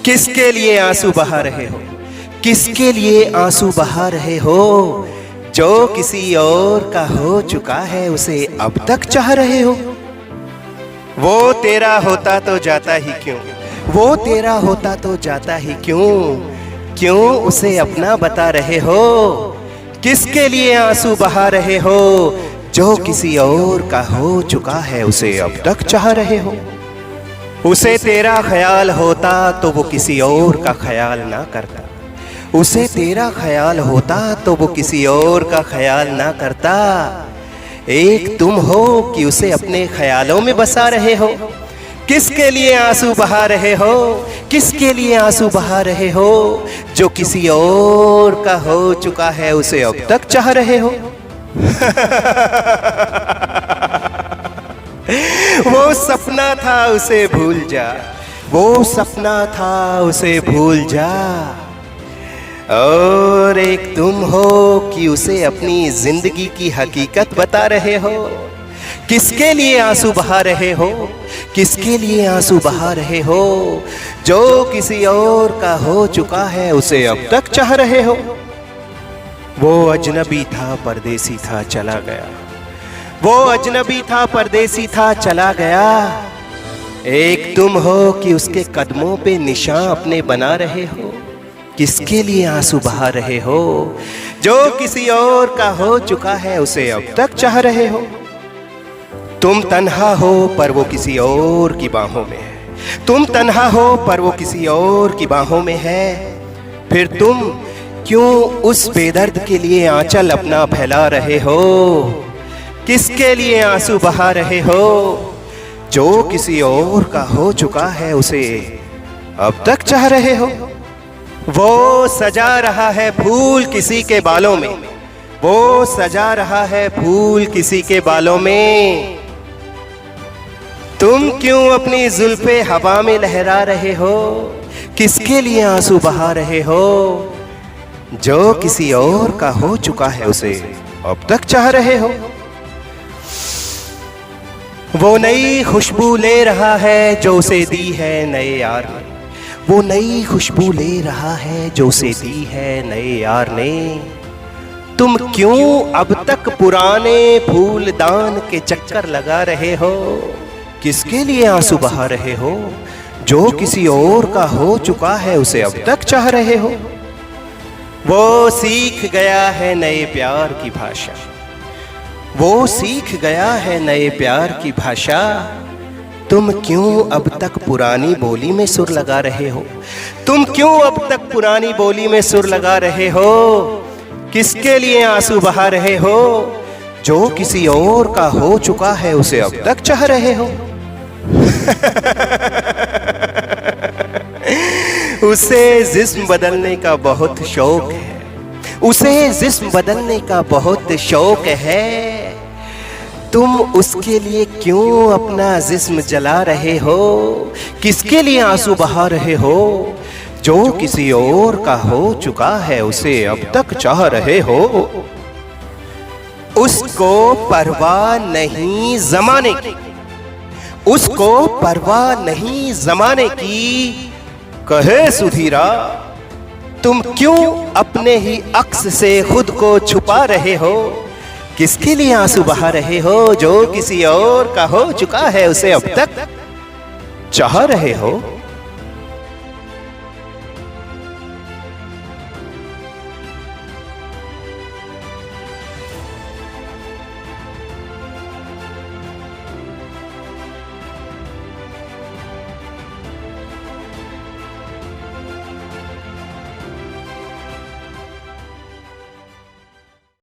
किसके लिए आंसू बहा रहे हो? किसके लिए आंसू बहा रहे हो? जो किसी और का हो चुका है उसे अब तक चाह रहे हो। वो तेरा होता तो जाता ही क्यों? वो तेरा होता तो जाता ही क्यों? क्यों उसे अपना बता रहे हो? किसके लिए आंसू बहा रहे हो? जो किसी और का हो चुका है उसे अब तक चाह रहे हो। उसे तेरा ख्याल होता तो वो किसी और का ख्याल ना करता। उसे तेरा ख्याल होता तो वो किसी और का ख्याल ना करता। एक तुम हो कि उसे अपने ख्यालों में बसा रहे हो। किसके लिए आंसू बहा रहे हो? किसके लिए आंसू बहा रहे हो? जो किसी और का हो चुका है उसे अब तक चाह रहे हो। वो सपना था उसे भूल जा। वो सपना था उसे भूल जा। और एक तुम हो कि उसे अपनी जिंदगी की हकीकत बता रहे हो। किसके लिए आंसू बहा रहे हो? किसके लिए आंसू बहा रहे हो? जो किसी और का हो चुका है उसे अब तक चाह रहे हो। वो अजनबी था परदेसी था चला गया। वो अजनबी था परदेसी था चला गया। एक तुम हो कि उसके कदमों पे निशान अपने बना रहे हो। किसके लिए आंसू बहा रहे हो? जो किसी और का हो चुका है उसे अब तक चाह रहे हो। तुम तन्हा हो पर वो किसी और की बाहों में है। तुम तन्हा हो पर वो किसी और की बाहों में है। फिर तुम क्यों उस बेदर्द के लिए आंचल अपना फैला रहे हो? किसके लिए आंसू बहा रहे हो? जो किसी और का हो चुका है उसे अब तक चाह रहे हो। वो सजा रहा है फूल किसी के बालों में। वो सजा रहा है फूल किसी के बालों में। तुम क्यों अपनी जुल्फे हवा में लहरा रहे हो? किसके लिए आंसू बहा रहे हो? जो किसी और का हो चुका है उसे अब तक चाह रहे हो। वो नई खुशबू ले रहा है जो उसे दी है नए यार ने। वो नई खुशबू ले रहा है जो उसे दी है नए यार ने। तुम क्यों अब तक पुराने फूलदान के चक्कर लगा रहे हो? किसके लिए आंसू बहा रहे हो? जो किसी और का हो चुका है उसे अब तक चाह रहे हो। वो सीख गया है नए प्यार की भाषा। वो सीख गया है नए प्यार की भाषा। तुम क्यों अब तक पुरानी बोली में सुर लगा रहे हो? तुम क्यों अब तक पुरानी बोली में सुर लगा रहे हो? किसके लिए आंसू बहा रहे हो? जो किसी और का हो चुका है उसे अब तक चाह रहे हो। उसे जिस्म बदलने का बहुत शौक है। उसे जिस्म बदलने का बहुत शौक है। तुम उसके लिए क्यों अपना जिस्म जला रहे हो? किसके लिए आंसू बहा रहे हो? जो किसी और का हो चुका है उसे अब तक चाह रहे हो। उसको परवाह नहीं जमाने की। उसको परवाह नहीं जमाने की। कहे सुधीरा तुम क्यों अपने ही अक्स से खुद को छुपा रहे हो? किसके लिए आंसू बहा रहे हो? जो किसी और का हो चुका है उसे अब तक चाह रहे हो।